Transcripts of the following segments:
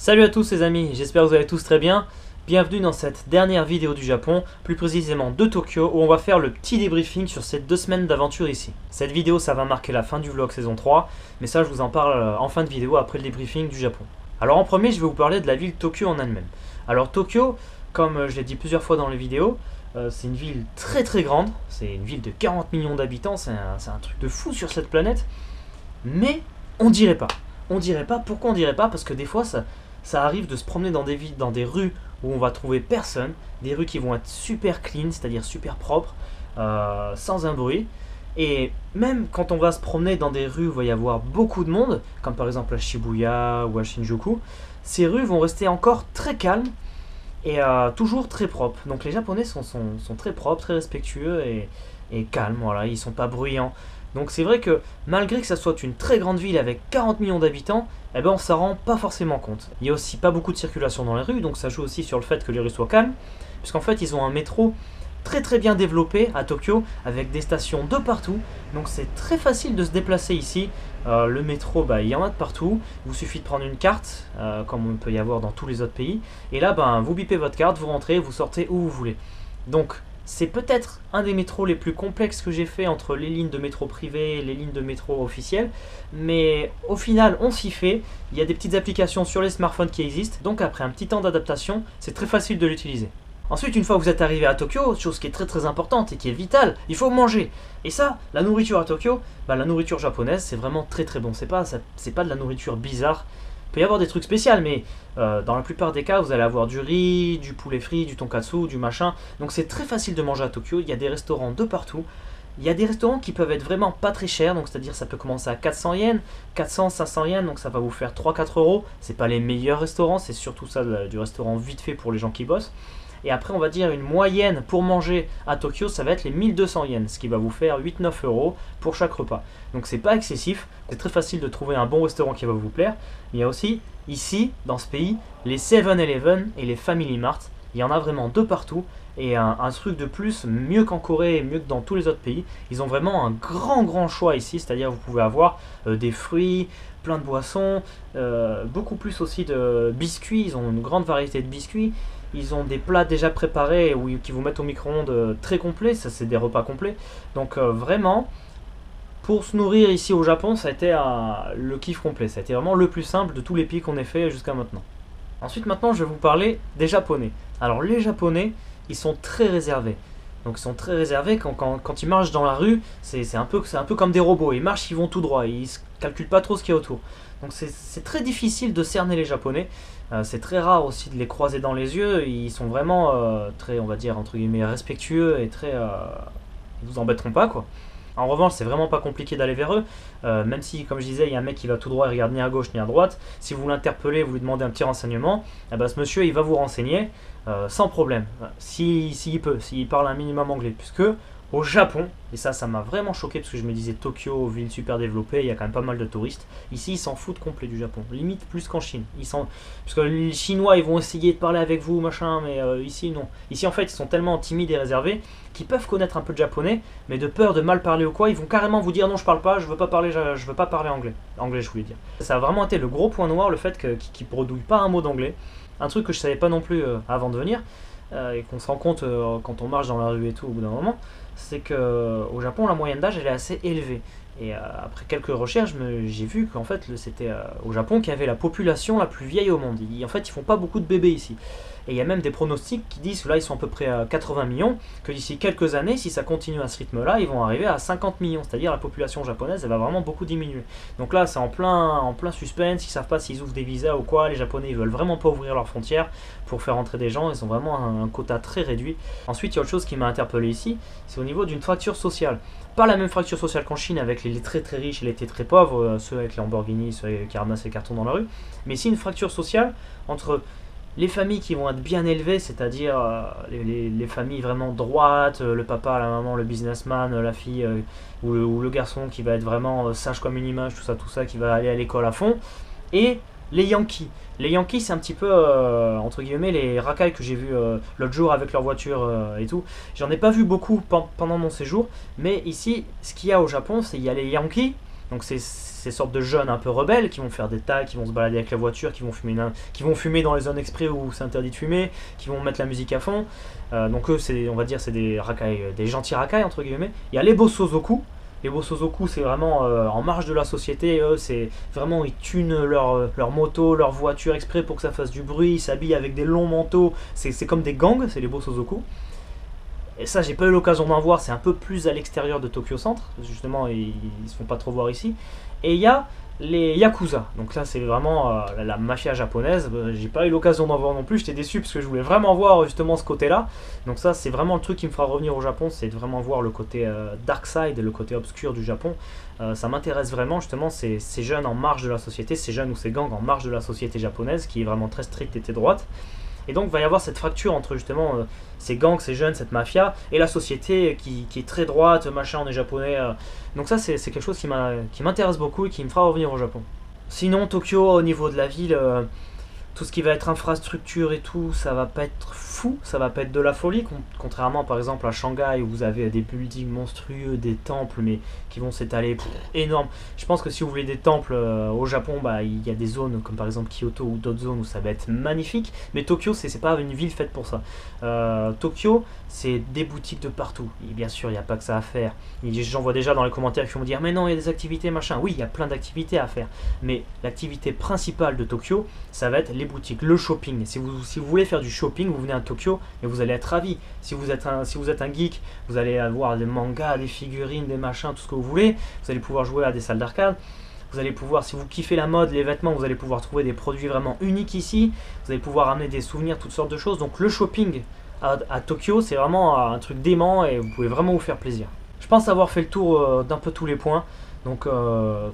Salut à tous les amis, j'espère que vous allez tous très bien. Bienvenue dans cette dernière vidéo du Japon, plus précisément de Tokyo, où on va faire le petit débriefing sur ces 2 semaines d'aventure ici. Cette vidéo, ça va marquer la fin du vlog saison 3, mais ça je vous en parle en fin de vidéo après le débriefing du Japon. Alors en premier, je vais vous parler de la ville Tokyo en elle-même. Alors Tokyo, comme je l'ai dit plusieurs fois dans les vidéos, c'est une ville très grande, c'est une ville de 40 millions d'habitants, c'est un truc de fou sur cette planète, mais on dirait pas. On dirait pas, pourquoi on dirait pas? Parce que des fois ça arrive de se promener dans des rues où on va trouver personne, des rues qui vont être super clean, c'est-à-dire super propres, sans un bruit. Et même quand on va se promener dans des rues où il va y avoir beaucoup de monde, comme par exemple à Shibuya ou à Shinjuku, ces rues vont rester encore très calmes et toujours très propres. Donc les Japonais sont très propres, très respectueux et calmes, voilà, ils sont pas bruyants. Donc c'est vrai que malgré que ça soit une très grande ville avec 40 millions d'habitants, eh ben on s'en rend pas forcément compte. Il y a aussi pas beaucoup de circulation dans les rues, donc ça joue aussi sur le fait que les rues soient calmes, puisqu'en fait ils ont un métro très bien développé à Tokyo, avec des stations de partout, donc c'est très facile de se déplacer ici. Le métro, il y en a de partout, il vous suffit de prendre une carte, comme on peut y avoir dans tous les autres pays, et là vous bipez votre carte, vous rentrez, vous sortez où vous voulez. Donc c'est peut-être un des métros les plus complexes que j'ai fait entre les lignes de métro privées et les lignes de métro officielles, mais au final on s'y fait, il y a des petites applications sur les smartphones qui existent, donc après un petit temps d'adaptation, c'est très facile de l'utiliser. Ensuite, une fois que vous êtes arrivé à Tokyo, chose qui est très importante et qui est vitale, il faut manger. Et ça, la nourriture à Tokyo, la nourriture japonaise, c'est vraiment très bon. C'est pas de la nourriture bizarre. Il peut y avoir des trucs spéciaux, mais dans la plupart des cas, vous allez avoir du riz, du poulet frit, du tonkatsu, du machin. Donc c'est très facile de manger à Tokyo, il y a des restaurants de partout. Il y a des restaurants qui peuvent être vraiment pas très chers, donc c'est-à-dire ça peut commencer à 400 yens, 400, 500 yens, donc ça va vous faire 3-4 euros. C'est pas les meilleurs restaurants, c'est surtout ça du restaurant vite fait pour les gens qui bossent. Et après, on va dire une moyenne pour manger à Tokyo, ça va être les 1200 yens, ce qui va vous faire 8-9 euros pour chaque repas. Donc c'est pas excessif, c'est très facile de trouver un bon restaurant qui va vous plaire. Il y a aussi, ici, dans ce pays, les 7-Eleven et les Family Mart. Il y en a vraiment de partout. Et un truc de plus, mieux qu'en Corée et mieux que dans tous les autres pays, ils ont vraiment un grand choix ici, c'est-à-dire vous pouvez avoir des fruits, plein de boissons, beaucoup plus aussi de biscuits, ils ont une grande variété de biscuits. Ils ont des plats déjà préparés qui vous mettent au micro-ondes très complets, ça c'est des repas complets. Donc vraiment, pour se nourrir ici au Japon, ça a été le kiff complet. Ça a été vraiment le plus simple de tous les pays qu'on ait fait jusqu'à maintenant. Ensuite, maintenant, je vais vous parler des Japonais. Alors les Japonais, ils sont très réservés. Donc ils sont très réservés quand ils marchent dans la rue, c'est un peu comme des robots. Ils marchent, ils vont tout droit, ils ne calculent pas trop ce qu'il y a autour. Donc c'est très difficile de cerner les Japonais. C'est très rare aussi de les croiser dans les yeux. Ils sont vraiment très, on va dire, entre guillemets, respectueux et très... ils vous embêteront pas, quoi. En revanche, c'est vraiment pas compliqué d'aller vers eux, même si, comme je disais, il y a un mec qui va tout droit et regarde ni à gauche ni à droite. Si vous l'interpellez, vous lui demandez un petit renseignement, ce monsieur, il va vous renseigner sans problème, s'il peut, s'il parle un minimum anglais, puisque au Japon, et ça m'a vraiment choqué parce que je me disais Tokyo, ville super développée, il y a quand même pas mal de touristes. Ici, ils s'en foutent complet du Japon, limite plus qu'en Chine. Parce que les Chinois, ils vont essayer de parler avec vous, machin, mais ici, non. Ici, en fait, ils sont tellement timides et réservés qu'ils peuvent connaître un peu de japonais, mais de peur de mal parler ou quoi, ils vont carrément vous dire non, je parle pas, je veux pas parler anglais. Anglais, je voulais dire. Ça a vraiment été le gros point noir, le fait qu'ils ne bredouillent pas un mot d'anglais. Un truc que je savais pas non plus avant de venir, et qu'on se rend compte quand on marche dans la rue et tout au bout d'un moment, c'est qu'au Japon la moyenne d'âge elle est assez élevée. Et après quelques recherches, j'ai vu qu'en fait c'était au Japon qu'il y avait la population la plus vieille au monde. En fait ils font pas beaucoup de bébés ici. Et il y a même des pronostics qui disent que là ils sont à peu près à 80 millions, que d'ici quelques années, si ça continue à ce rythme-là, ils vont arriver à 50 millions. C'est-à-dire la population japonaise, elle va vraiment beaucoup diminuer. Donc là c'est en plein suspense, ils savent pas s'ils ouvrent des visas ou quoi. Les Japonais ils veulent vraiment pas ouvrir leurs frontières pour faire entrer des gens, ils ont vraiment un quota très réduit. Ensuite il y a autre chose qui m'a interpellé ici, c'est au niveau d'une fracture sociale. Pas la même fracture sociale qu'en Chine avec les très riches et les très pauvres, ceux avec les Lamborghini, ceux qui ramassent les cartons dans la rue, mais ici une fracture sociale entre les familles qui vont être bien élevées, c'est-à-dire les familles vraiment droites, le papa, la maman, le businessman, la fille ou le garçon qui va être vraiment sage comme une image, tout ça, qui va aller à l'école à fond, et les Yankees. Les Yankees, c'est un petit peu, entre guillemets, les racailles que j'ai vus l'autre jour avec leur voiture et tout. J'en ai pas vu beaucoup pendant mon séjour, mais ici, ce qu'il y a au Japon, c'est qu'il y a les Yankees, Donc c'est ces sortes de jeunes un peu rebelles qui vont faire des tags, qui vont se balader avec la voiture, qui vont fumer dans les zones exprès où c'est interdit de fumer, qui vont mettre la musique à fond. Donc eux, on va dire, c'est des racailles, des gentils racailles entre guillemets. Il y a les Bosozoku. Les Bosozoku, c'est vraiment en marge de la société. Eux, c'est vraiment, ils tunent leur moto, leur voiture exprès pour que ça fasse du bruit. Ils s'habillent avec des longs manteaux. C'est comme des gangs, c'est les Bosozoku. Et ça, j'ai pas eu l'occasion d'en voir. C'est un peu plus à l'extérieur de Tokyo Centre. Justement, ils se font pas trop voir ici. Et il y a les Yakuza. Donc là, c'est vraiment la mafia japonaise. J'ai pas eu l'occasion d'en voir non plus. J'étais déçu parce que je voulais vraiment voir justement ce côté-là. Donc ça, c'est vraiment le truc qui me fera revenir au Japon. C'est de vraiment voir le côté dark side et le côté obscur du Japon. Ça m'intéresse vraiment justement ces jeunes en marge de la société, ces jeunes ou ces gangs en marge de la société japonaise qui est vraiment très stricte et très droite. Et donc il va y avoir cette fracture entre justement ces gangs, ces jeunes, cette mafia et la société qui est très droite, machin, on est japonais. Donc ça c'est quelque chose qui m'intéresse beaucoup et qui me fera revenir au Japon. Sinon Tokyo, au niveau de la ville, tout ce qui va être infrastructure et tout, ça va pas être fou, ça va pas être de la folie, contrairement par exemple à Shanghai où vous avez des buildings monstrueux, des temples mais qui vont s'étaler énormes. Je pense que si vous voulez des temples au Japon, bah, il y a des zones comme par exemple Kyoto ou d'autres zones où ça va être magnifique, mais Tokyo c'est pas une ville faite pour ça. Tokyo c'est des boutiques de partout, et bien sûr il n'y a pas que ça à faire. J'en vois déjà dans les commentaires qui vont me dire mais non il y a des activités machin, oui il y a plein d'activités à faire, mais l'activité principale de Tokyo ça va être les boutiques, le shopping. Si vous voulez faire du shopping, vous venez à Tokyo et vous allez être ravi. Si vous êtes un geek, vous allez avoir des mangas, des figurines, des machins, tout ce que vous voulez. Vous allez pouvoir jouer à des salles d'arcade. Vous allez pouvoir, si vous kiffez la mode, les vêtements, vous allez pouvoir trouver des produits vraiment uniques ici. Vous allez pouvoir amener des souvenirs, toutes sortes de choses. Donc le shopping à Tokyo, c'est vraiment un truc dément et vous pouvez vraiment vous faire plaisir. Je pense avoir fait le tour d'un peu tous les points. Donc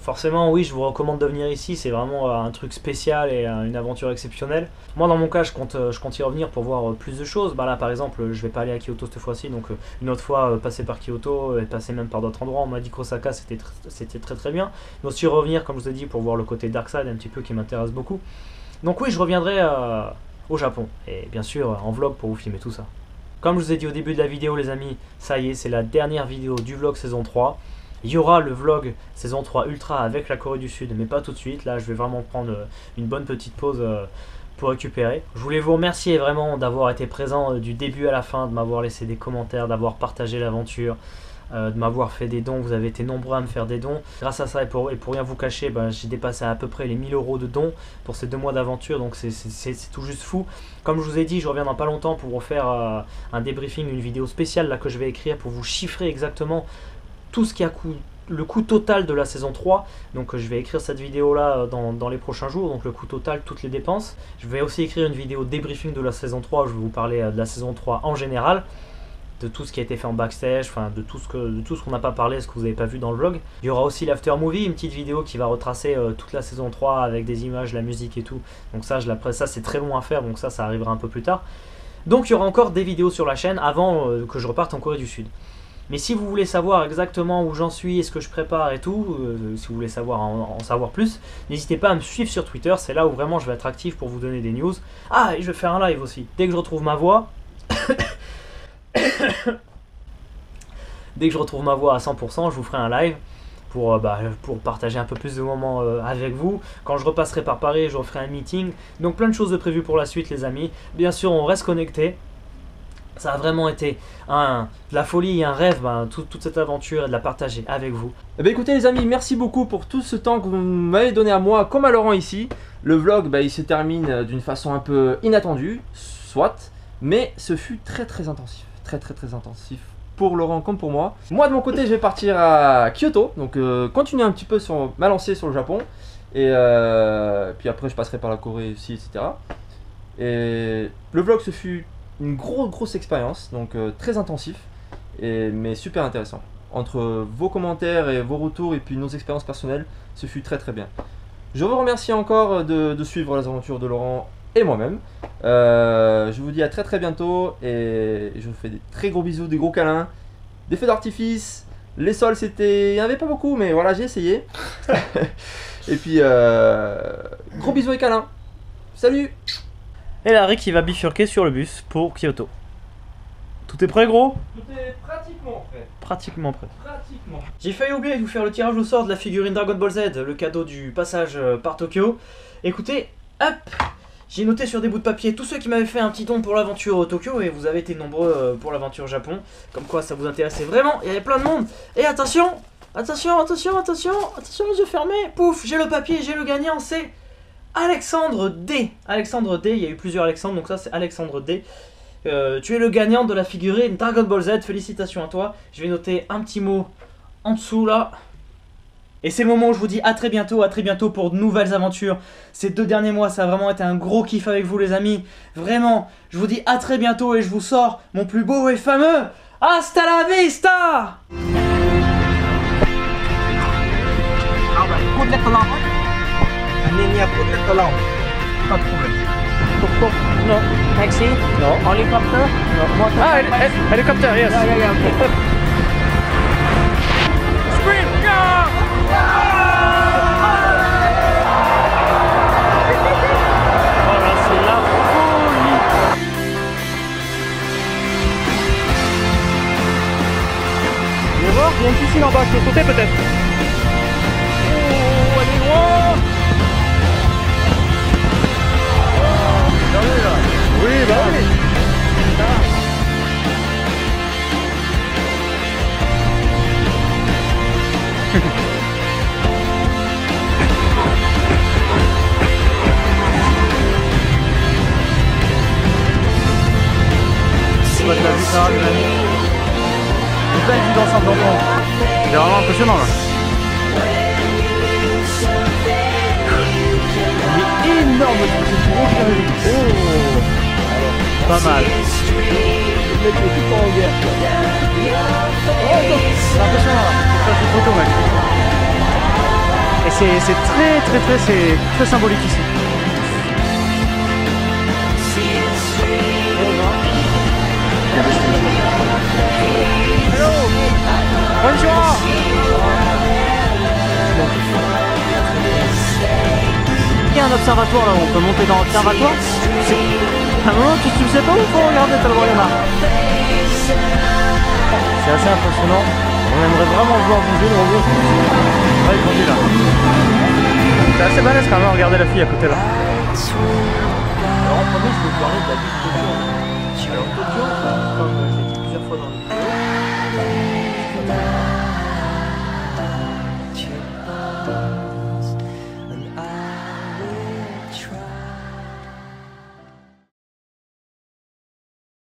forcément oui je vous recommande de venir ici, c'est vraiment un truc spécial et une aventure exceptionnelle. Moi dans mon cas je compte y revenir pour voir plus de choses. Bah là par exemple je vais pas aller à Kyoto cette fois-ci, donc une autre fois passer par Kyoto et passer même par d'autres endroits. On m'a dit qu'Osaka c'était très bien. Mais aussi revenir comme je vous ai dit pour voir le côté dark side un petit peu qui m'intéresse beaucoup. Donc oui je reviendrai au Japon et bien sûr en vlog pour vous filmer tout ça. Comme je vous ai dit au début de la vidéo les amis, ça y est c'est la dernière vidéo du vlog saison 3. Il y aura le vlog saison 3 Ultra avec la Corée du Sud, mais pas tout de suite. Là, je vais vraiment prendre une bonne petite pause pour récupérer. Je voulais vous remercier vraiment d'avoir été présent du début à la fin, de m'avoir laissé des commentaires, d'avoir partagé l'aventure, de m'avoir fait des dons. Vous avez été nombreux à me faire des dons. Grâce à ça, et pour rien vous cacher, j'ai dépassé à peu près les 1000 € de dons pour ces 2 mois d'aventure. Donc c'est tout juste fou. Comme je vous ai dit, je reviens dans pas longtemps pour vous faire un débriefing, une vidéo spéciale là, que je vais écrire pour vous chiffrer exactement tout ce qui a le coût total de la saison 3. Donc je vais écrire cette vidéo là dans les prochains jours, donc le coût total, toutes les dépenses. Je vais aussi écrire une vidéo débriefing de la saison 3 où je vais vous parler de la saison 3 en général, de tout ce qui a été fait en backstage, enfin de tout ce qu'on n'a pas parlé, ce que vous n'avez pas vu dans le vlog. Il y aura aussi l'after movie, une petite vidéo qui va retracer toute la saison 3 avec des images, la musique et tout. Donc ça c'est très long à faire, donc ça arrivera un peu plus tard. Donc il y aura encore des vidéos sur la chaîne avant que je reparte en Corée du Sud. Mais si vous voulez savoir exactement où j'en suis et ce que je prépare et tout, si vous voulez en savoir plus, n'hésitez pas à me suivre sur Twitter, c'est là où vraiment je vais être actif pour vous donner des news. Ah, et je vais faire un live aussi. Dès que je retrouve ma voix, dès que je retrouve ma voix à 100%, je vous ferai un live pour partager un peu plus de moments avec vous. Quand je repasserai par Paris, je referai un meeting. Donc plein de choses de prévues pour la suite les amis. Bien sûr, on reste connectés. Ça a vraiment été de la folie et un rêve, toute cette aventure et de la partager avec vous. Eh bien écoutez les amis, merci beaucoup pour tout ce temps que vous m'avez donné à moi, comme à Laurent ici. Le vlog, il se termine d'une façon un peu inattendue, soit, mais ce fut très intensif, très intensif pour Laurent comme pour moi. Moi de mon côté, je vais partir à Kyoto, donc continuer un petit peu sur ma lancée sur le Japon, et puis après je passerai par la Corée aussi, etc. Et le vlog se fut une grosse expérience, donc très intensif, mais super intéressant. Entre vos commentaires et vos retours et puis nos expériences personnelles, ce fut très bien. Je vous remercie encore de suivre les aventures de Laurent et moi-même. Je vous dis à très bientôt et je vous fais des très gros bisous, des gros câlins, des feux d'artifice. Les sols il n'y en avait pas beaucoup mais voilà j'ai essayé. Et puis gros bisous et câlins. Salut! Et Larry qui va bifurquer sur le bus pour Kyoto. Tout est prêt gros? Tout est pratiquement Pratiquement prêt. Pratiquement prêt. Pratiquement. J'ai failli oublier de vous faire le tirage au sort de la figurine Dragon Ball Z, le cadeau du passage par Tokyo. Écoutez, hop, j'ai noté sur des bouts de papier tous ceux qui m'avaient fait un petit don pour l'aventure Tokyo, et vous avez été nombreux pour l'aventure Japon. Comme quoi ça vous intéressait vraiment, il y avait plein de monde. Et attention, attention, attention, attention, attention les yeux fermés. Pouf, j'ai le papier, j'ai le gagnant, c'est Alexandre D. Alexandre D, il y a eu plusieurs Alexandre, donc ça c'est Alexandre D. Tu es le gagnant de la figurine Dragon Ball Z, félicitations à toi. Je vais noter un petit mot en dessous là. Et c'est le moment où je vous dis à très bientôt pour de nouvelles aventures. Ces 2 derniers mois, ça a vraiment été un gros kiff avec vous les amis. Vraiment, je vous dis à très bientôt et je vous sors mon plus beau et fameux Hasta la vista. Pas de problème. Non. Taxi? Non. Helicopter? Non. Ah, hélicoptère, yes. Yeah, okay. Sprint, go! Oh là, c'est la folie. Je vais voir, il y a une piscine en bas, je peux sauter peut-être. Oh, elle est loin. Oui, bah oui. On va te la vue, ça, les amis. Une belle vue d'ensemble d'enfants. C'est vraiment impressionnant là. Il est énorme, c'est le plus gros que j'avais vu. Oh, pas mal. Le mec est tout en guerre. Oh, c'est impressionnant là. Faut faire une photo, mec. Et c'est très symbolique ici. Hello. Bonjour. Il y a un observatoire là où on peut monter dans l'observatoire. À un moment tu ne sais pas où il faut regarder tellement il y en a. C'est assez impressionnant. On aimerait vraiment voir bouger le robot. Ouais, il conduit là. C'est assez balèze quand même, regardez la fille à côté là. Alors en premier je vais vous parler de la ville de Tokyo. Alors Tokyo, comme j'ai dit plusieurs fois dans le vidéo,